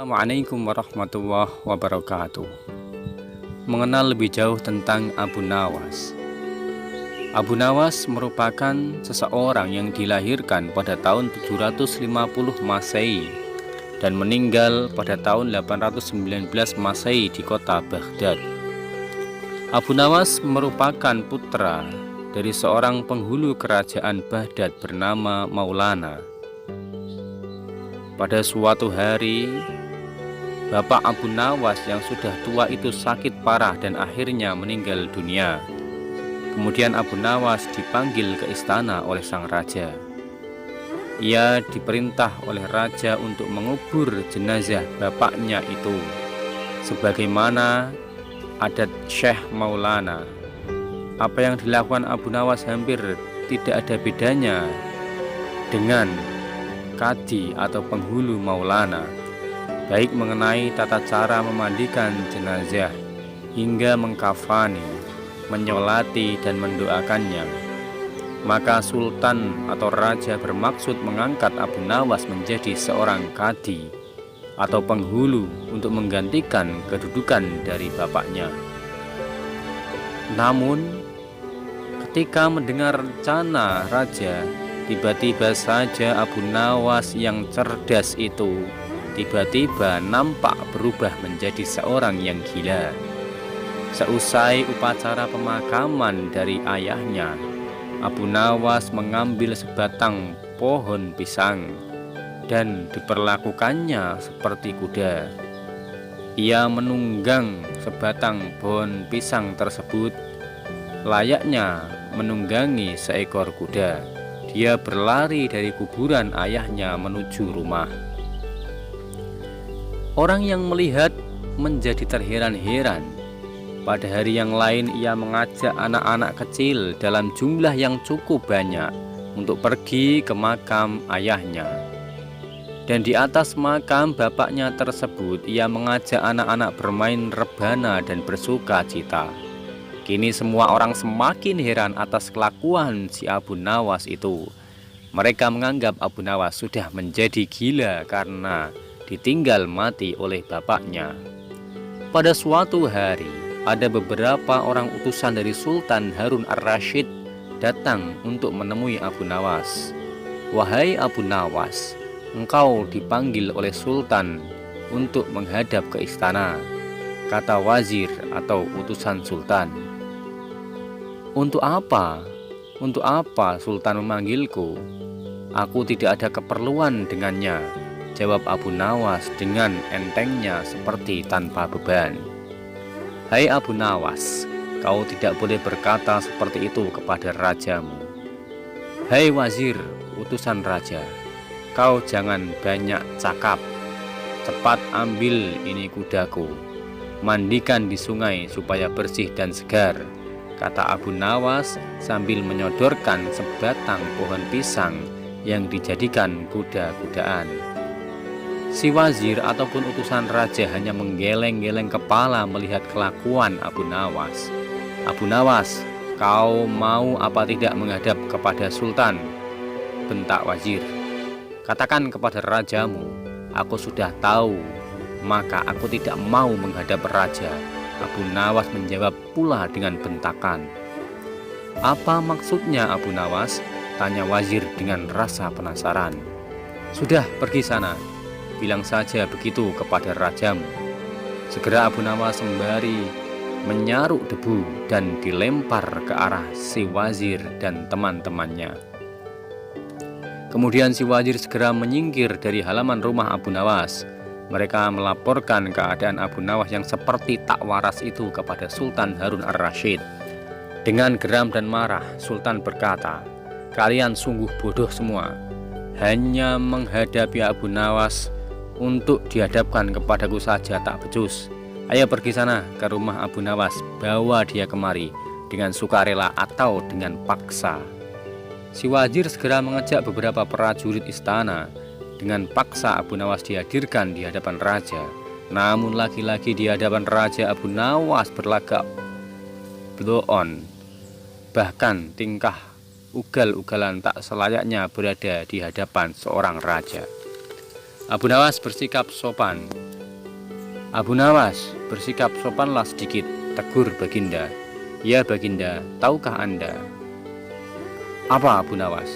Assalamualaikum warahmatullahi wabarakatuh. Mengenal lebih jauh tentang Abu Nawas. Abu Nawas merupakan seseorang yang dilahirkan pada tahun 750 Masehi dan meninggal pada tahun 819 Masehi di kota Baghdad. Abu Nawas merupakan putra dari seorang penghulu kerajaan Baghdad bernama Maulana. Pada suatu hari, Bapak Abu Nawas yang sudah tua itu sakit parah dan akhirnya meninggal dunia. Kemudian Abu Nawas dipanggil ke istana oleh sang raja. Ia diperintah oleh raja untuk mengubur jenazah bapaknya itu, sebagaimana adat Syekh Maulana. Apa yang dilakukan Abu Nawas hampir tidak ada bedanya dengan kadi atau penghulu Maulana, baik mengenai tata cara memandikan jenazah hingga mengkafani, menyolati dan mendoakannya. Maka sultan atau raja bermaksud mengangkat Abu Nawas menjadi seorang kadi atau penghulu untuk menggantikan kedudukan dari bapaknya. Namun ketika mendengar rencana raja, tiba-tiba saja Abu Nawas yang cerdas itu tiba-tiba nampak berubah menjadi seorang yang gila. Seusai upacara pemakaman dari ayahnya, Abu Nawas mengambil sebatang pohon pisang dan diperlakukannya seperti kuda. Ia menunggang sebatang pohon pisang tersebut layaknya menunggangi seekor kuda. Dia berlari dari kuburan ayahnya menuju rumah. Orang yang melihat menjadi terheran-heran. Pada hari yang lain ia mengajak anak-anak kecil dalam jumlah yang cukup banyak untuk pergi ke makam ayahnya. Dan di atas makam bapaknya tersebut ia mengajak anak-anak bermain rebana dan bersuka cita. Kini semua orang semakin heran atas kelakuan si Abu Nawas itu. Mereka menganggap Abu Nawas sudah menjadi gila karena ditinggal mati oleh bapaknya. Pada suatu hari, ada beberapa orang utusan dari Sultan Harun ar-Rasyid datang untuk menemui Abu Nawas. "Wahai Abu Nawas, engkau dipanggil oleh Sultan untuk menghadap ke istana," kata wazir atau utusan Sultan. "Untuk apa? Untuk apa Sultan memanggilku? Aku tidak ada keperluan dengannya," jawab Abu Nawas dengan entengnya seperti tanpa beban. "Hai Abu Nawas, kau tidak boleh berkata seperti itu kepada rajamu." "Hai wazir, utusan raja, kau jangan banyak cakap. Cepat ambil ini kudaku, mandikan di sungai supaya bersih dan segar," kata Abu Nawas sambil menyodorkan sebatang pohon pisang yang dijadikan kuda-kudaan. Si wazir ataupun utusan raja hanya menggeleng-geleng kepala melihat kelakuan Abu Nawas. "Abu Nawas, kau mau apa tidak menghadap kepada Sultan?" bentak wazir. "Katakan kepada rajamu, aku sudah tahu, maka aku tidak mau menghadap raja," Abu Nawas menjawab pula dengan bentakan. "Apa maksudnya Abu Nawas?" tanya wazir dengan rasa penasaran. "Sudah, pergi sana. Bilang saja begitu kepada rajamu." Segera Abu Nawas sembari menyaruk debu dan dilempar ke arah si wazir dan teman-temannya. Kemudian si wazir segera menyingkir dari halaman rumah Abu Nawas. Mereka melaporkan keadaan Abu Nawas yang seperti tak waras itu kepada Sultan Harun ar-Rasyid. Dengan geram dan marah, Sultan berkata, "Kalian sungguh bodoh semua. Hanya menghadapi Abu Nawas untuk dihadapkan kepadaku saja tak becus. Ayo pergi sana ke rumah Abu Nawas, bawa dia kemari dengan sukarela atau dengan paksa." Si wazir segera mengajak beberapa prajurit istana. Dengan paksa Abu Nawas dihadirkan di hadapan raja. Namun lagi-lagi di hadapan raja Abu Nawas berlagak bloon. Bahkan tingkah ugal-ugalan tak selayaknya berada di hadapan seorang raja. Abu Nawas bersikap sopan. Abu Nawas bersikap sopanlah sedikit, tegur Baginda. Ya Baginda, tahukah Anda? Apa Abu Nawas?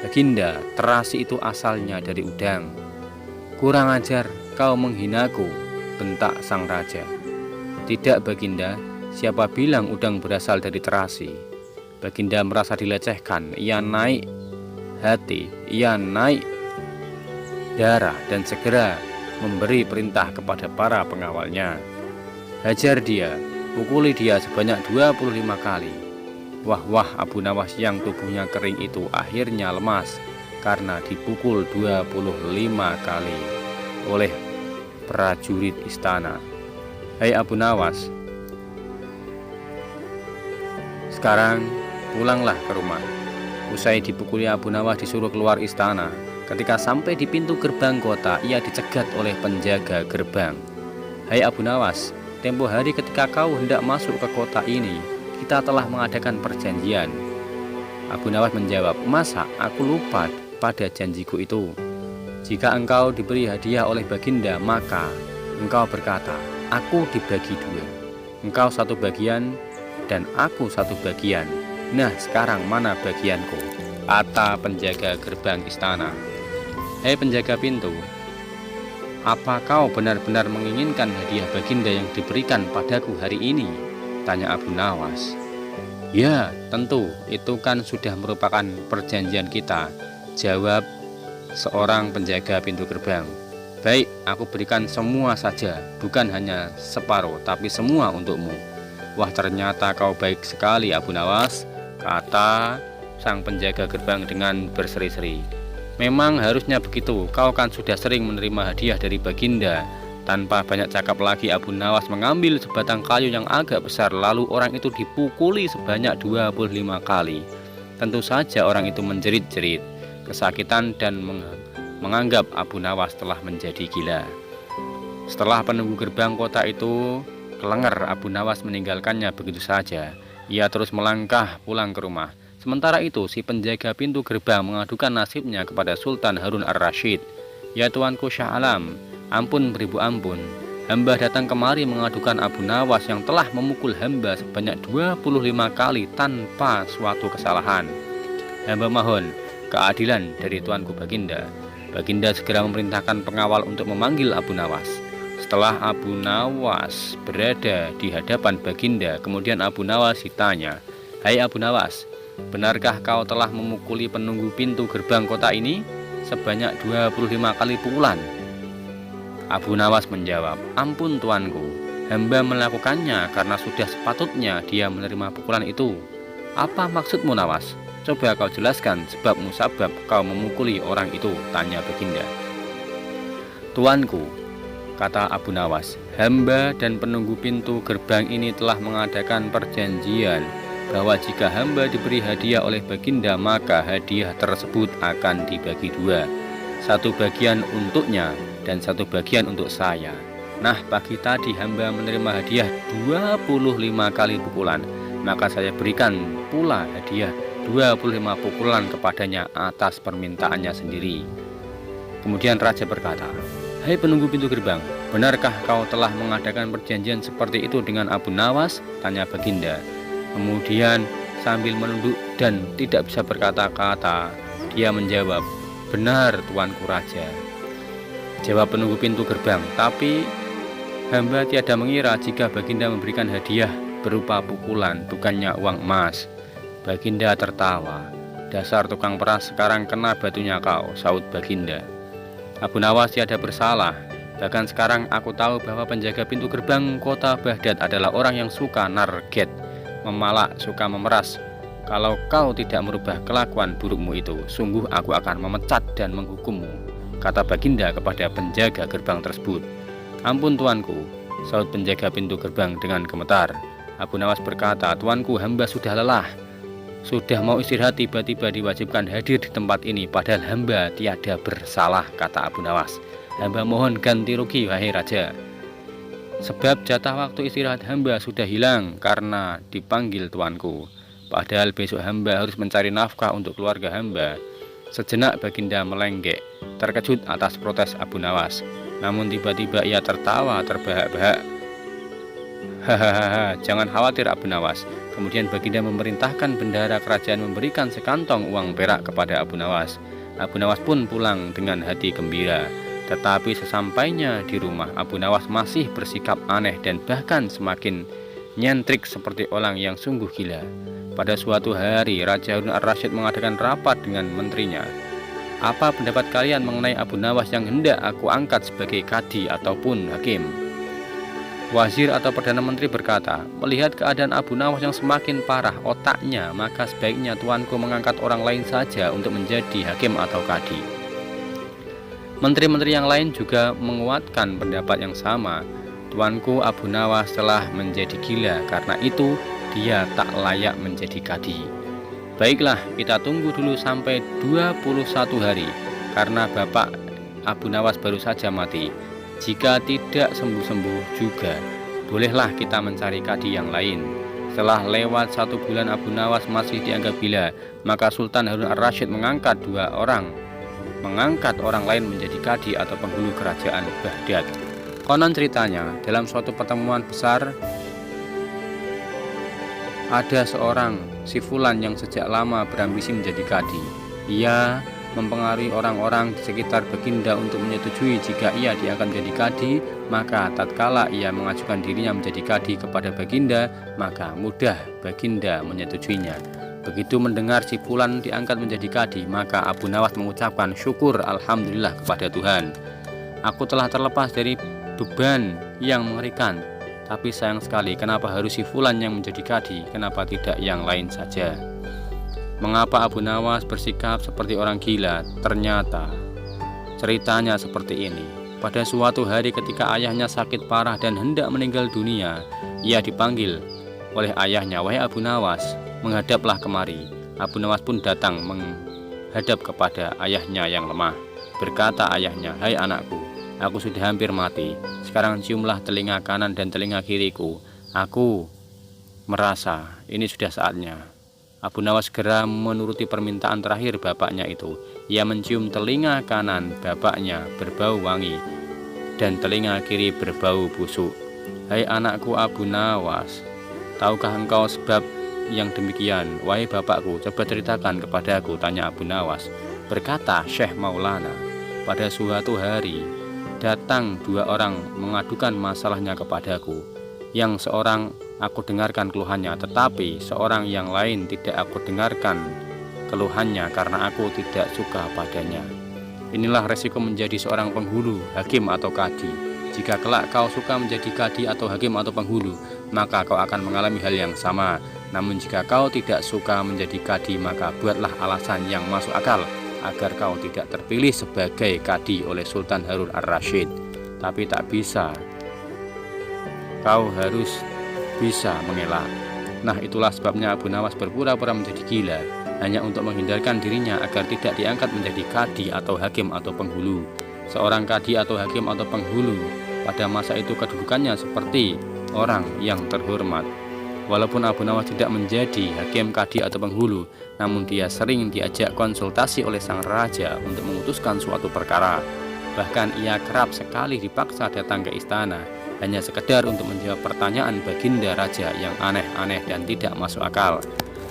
Baginda, terasi itu asalnya dari udang. Kurang ajar, kau menghinaku, bentak sang raja. Tidak Baginda, siapa bilang udang berasal dari terasi? Baginda merasa dilecehkan, ia naik hati, ia naik darah dan segera memberi perintah kepada para pengawalnya. Hajar dia, pukuli dia sebanyak 25 kali. Wah, Abu Nawas yang tubuhnya kering itu akhirnya lemas karena dipukul 25 kali oleh prajurit istana. Hai Abu Nawas, sekarang pulanglah ke rumah. Usai dipukuli, Abu Nawas disuruh keluar istana. Ketika sampai di pintu gerbang kota, ia dicegat oleh penjaga gerbang. Hai Abu Nawas, tempo hari ketika kau hendak masuk ke kota ini, kita telah mengadakan perjanjian. Abu Nawas menjawab, masa aku lupa pada janjiku itu? Jika engkau diberi hadiah oleh Baginda, maka engkau berkata, aku dibagi dua. Engkau satu bagian dan aku satu bagian. Nah, sekarang mana bagianku? Kata penjaga gerbang istana. Hei penjaga pintu, apa kau benar-benar menginginkan hadiah Baginda yang diberikan padaku hari ini? Tanya Abu Nawas. Ya, tentu, itu kan sudah merupakan perjanjian kita, jawab seorang penjaga pintu gerbang. Baik, aku berikan semua saja, bukan hanya separuh, tapi semua untukmu. Wah, ternyata kau baik sekali Abu Nawas, kata sang penjaga gerbang dengan berseri-seri. Memang harusnya begitu, kau kan sudah sering menerima hadiah dari Baginda. Tanpa banyak cakap lagi, Abu Nawas mengambil sebatang kayu yang agak besar, lalu orang itu dipukuli sebanyak 25 kali. Tentu saja orang itu menjerit-jerit kesakitan dan menganggap Abu Nawas telah menjadi gila. Setelah penunggu gerbang kota itu kelengar, Abu Nawas meninggalkannya begitu saja. Ia terus melangkah pulang ke rumah. Sementara itu, si penjaga pintu gerbang mengadukan nasibnya kepada Sultan Harun ar-Rasyid. Ya tuanku Syah Alam, ampun beribu ampun, hamba datang kemari mengadukan Abu Nawas yang telah memukul hamba sebanyak 25 kali tanpa suatu kesalahan. Hamba mohon keadilan dari tuanku Baginda. Baginda segera memerintahkan pengawal untuk memanggil Abu Nawas. Setelah Abu Nawas berada di hadapan Baginda, kemudian Abu Nawas ditanya, hai Abu Nawas, benarkah kau telah memukuli penunggu pintu gerbang kota ini sebanyak 25 kali pukulan? Abu Nawas menjawab, ampun tuanku, hamba melakukannya karena sudah sepatutnya dia menerima pukulan itu. Apa maksudmu Nawas? Coba kau jelaskan sebab musabab kau memukuli orang itu, tanya Baginda. Tuanku, kata Abu Nawas, hamba dan penunggu pintu gerbang ini telah mengadakan perjanjian bahwa jika hamba diberi hadiah oleh Baginda, maka hadiah tersebut akan dibagi dua. Satu bagian untuknya dan satu bagian untuk saya. Nah, pagi tadi hamba menerima hadiah 25 kali pukulan, maka saya berikan pula hadiah 25 pukulan kepadanya atas permintaannya sendiri. Kemudian raja berkata, hai penunggu pintu gerbang, benarkah kau telah mengadakan perjanjian seperti itu dengan Abu Nawas? Tanya Baginda. Kemudian sambil menunduk dan tidak bisa berkata-kata, dia menjawab, benar tuanku raja. Jawab penunggu pintu gerbang, tapi hamba tiada mengira jika Baginda memberikan hadiah berupa pukulan, bukannya uang emas. Baginda tertawa. Dasar tukang peras, sekarang kena batunya kau, saut Baginda. Abu Nawas tiada bersalah. Bahkan sekarang aku tahu bahwa penjaga pintu gerbang kota Baghdad adalah orang yang suka narget, memalak, suka memeras. Kalau kau tidak merubah kelakuan burukmu itu, sungguh aku akan memecat dan menghukummu, kata Baginda kepada penjaga gerbang tersebut. Ampun tuanku, saut penjaga pintu gerbang dengan gemetar. Abu Nawas berkata, tuanku, hamba sudah lelah, sudah mau istirahat, tiba-tiba diwajibkan hadir di tempat ini, padahal hamba tiada bersalah, kata Abu Nawas. Hamba mohon ganti rugi, wahai raja, sebab jatah waktu istirahat hamba sudah hilang karena dipanggil tuanku. Padahal besok hamba harus mencari nafkah untuk keluarga hamba. Sejenak Baginda melenggek, terkejut atas protes Abu Nawas. Namun tiba-tiba ia tertawa terbahak-bahak. Hahaha, jangan khawatir Abu Nawas. Kemudian baginda memerintahkan bendahara kerajaan memberikan sekantong uang perak kepada Abu Nawas. Abu Nawas pun pulang dengan hati gembira. Tetapi sesampainya di rumah, Abu Nawas masih bersikap aneh dan bahkan semakin nyentrik seperti orang yang sungguh gila. Pada suatu hari, Raja Harun ar-Rasyid mengadakan rapat dengan menterinya. Apa pendapat kalian mengenai Abu Nawas yang hendak aku angkat sebagai kadi ataupun hakim? Wazir atau Perdana Menteri berkata, melihat keadaan Abu Nawas yang semakin parah otaknya, maka sebaiknya tuanku mengangkat orang lain saja untuk menjadi hakim atau kadi. Menteri-menteri yang lain juga menguatkan pendapat yang sama. Tuanku Abu Nawas telah menjadi gila, karena itu dia tak layak menjadi kadi. Baiklah, kita tunggu dulu sampai 21 hari, karena Bapak Abu Nawas baru saja mati. Jika tidak sembuh-sembuh juga, bolehlah kita mencari kadi yang lain. Setelah lewat 1 bulan Abu Nawas masih dianggap gila, maka Sultan Harun ar-Rasyid mengangkat orang lain menjadi kadi atau penghulu kerajaan Baghdad. Konon ceritanya, dalam suatu pertemuan besar, ada seorang si Fulan yang sejak lama berambisi menjadi kadi. Ia mempengaruhi orang-orang di sekitar baginda untuk menyetujui jika ia diangkat menjadi kadi, maka tatkala ia mengajukan dirinya menjadi kadi kepada baginda, maka mudah baginda menyetujuinya. Begitu mendengar si Fulan diangkat menjadi kadi, maka Abu Nawas mengucapkan syukur alhamdulillah kepada Tuhan. Aku telah terlepas dari beban yang mengerikan. Tapi sayang sekali, kenapa harus si Fulan yang menjadi kadi, kenapa tidak yang lain saja? Mengapa Abu Nawas bersikap seperti orang gila? Ternyata ceritanya seperti ini. Pada suatu hari ketika ayahnya sakit parah dan hendak meninggal dunia, ia dipanggil oleh ayahnya, wahai Abu Nawas, menghadaplah kemari. Abu Nawas pun datang menghadap kepada ayahnya yang lemah. Berkata ayahnya, hai anakku, aku sudah hampir mati. Sekarang ciumlah telinga kanan dan telinga kiriku. Aku merasa ini sudah saatnya. Abu Nawas segera menuruti permintaan terakhir bapaknya itu. Ia mencium telinga kanan bapaknya berbau wangi dan telinga kiri berbau busuk. Hai anakku Abu Nawas, tahukah engkau sebab yang demikian? Wahai bapakku, coba ceritakan kepadaku, tanya Abu Nawas. Berkata Syekh Maulana, pada suatu hari datang 2 orang mengadukan masalahnya kepadaku. Yang seorang aku dengarkan keluhannya, tetapi seorang yang lain tidak aku dengarkan keluhannya karena aku tidak suka padanya. Inilah resiko menjadi seorang penghulu, hakim atau kadi. Jika kelak kau suka menjadi kadi atau hakim atau penghulu, maka kau akan mengalami hal yang sama. Namun jika kau tidak suka menjadi kadi, maka buatlah alasan yang masuk akal agar kau tidak terpilih sebagai kadi oleh Sultan Harun ar-Rasyid. Tapi tak bisa, kau harus bisa mengelak. Nah, itulah sebabnya Abu Nawas berpura-pura menjadi gila, hanya untuk menghindarkan dirinya agar tidak diangkat menjadi kadi atau hakim atau penghulu. Seorang kadi atau hakim atau penghulu pada masa itu kedudukannya seperti orang yang terhormat. Walaupun Abu Nawas tidak menjadi hakim, kadi atau penghulu, namun dia sering diajak konsultasi oleh sang raja untuk memutuskan suatu perkara. Bahkan ia kerap sekali dipaksa datang ke istana hanya sekedar untuk menjawab pertanyaan baginda raja yang aneh-aneh dan tidak masuk akal.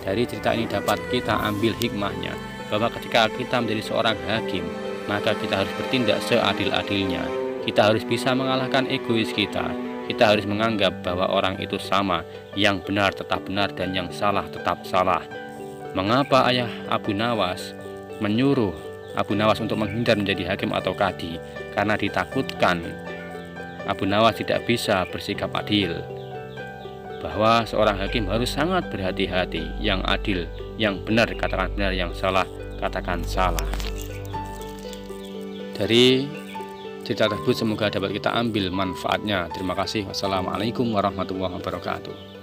Dari cerita ini dapat kita ambil hikmahnya bahwa ketika kita menjadi seorang hakim, maka kita harus bertindak seadil-adilnya. Kita harus bisa mengalahkan egois kita. Kita harus menganggap bahwa orang itu sama, yang benar tetap benar dan yang salah tetap salah. Mengapa ayah Abu Nawas menyuruh Abu Nawas untuk menghindar menjadi hakim atau kadi? Karena ditakutkan Abu Nawas tidak bisa bersikap adil, bahwa seorang hakim harus sangat berhati-hati, yang adil, yang benar katakan benar, yang salah katakan salah. Dari cerita tersebut semoga dapat kita ambil manfaatnya. Terima kasih. Wassalamualaikum warahmatullahi wabarakatuh.